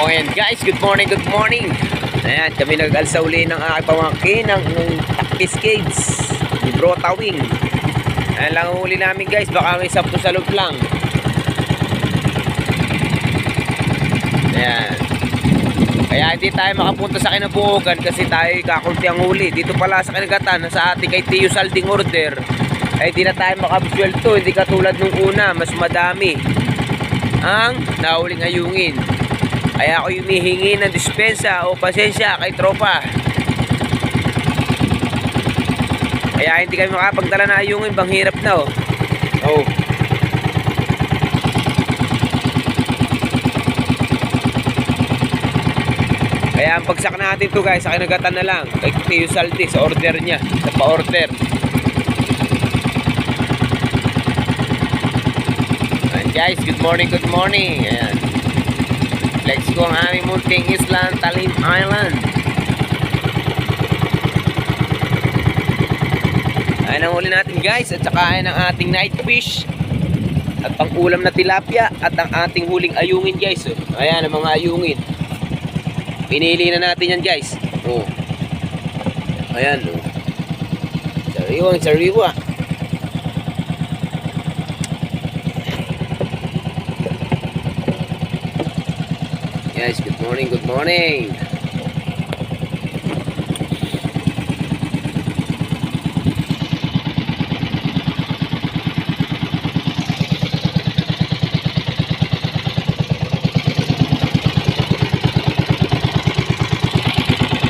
Ayan guys, good morning, good morning. Ayan, kami nag-alsa uli ng aking pamangkin ng Cascades ni Bro Tawing. Ayan lang ang uli namin guys, baka may sapto sa loob lang. Ayan. Kaya hindi tayo makapunta sa Kinabuogan kasi tayo kakunti ang huli. Dito pala sa Kinagatan, sa ating kay Tio Salding order, ay di na tayo makabuswelto. Hindi katulad nung una, mas madami ang nahuling ayungin. Kaya ako humihingi ng dispensa o pasensya kay tropa. Kaya hindi kami makapagdala na ayungin, bang hirap na oh. Oh. Kaya ang bagsak natin to guys, sa Kinagatan na lang. Kay Tio Saldi sa order niya, sa pa-order. Ayan guys, good morning, good morning. Ayan. Let's go ang aming munting island, Talim Island. Ayan ang huli natin guys, at saka ayan ang ating night fish. At pang ulam na tilapia, at ang ating huling ayungin guys. Ayan ang mga ayungin. Pinili na natin yan guys. Oh. Ayan oh. Sariwang sariwa. Guys, good morning, good morning.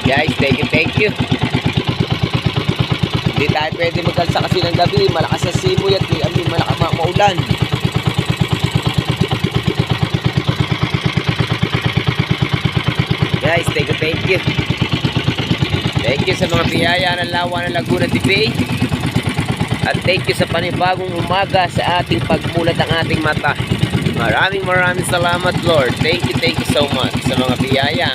Guys, thank you. Hindi tayo pwede magkalsa kasi ng gabi. Malakas na simoy at malakas maulan. Guys, thank you. Thank you sa mga biyaya ng Lawa ng Laguna TV. At thank you sa panibagong umaga sa ating pagmulat ng ating mata. Maraming salamat Lord. Thank you so much sa mga biyaya.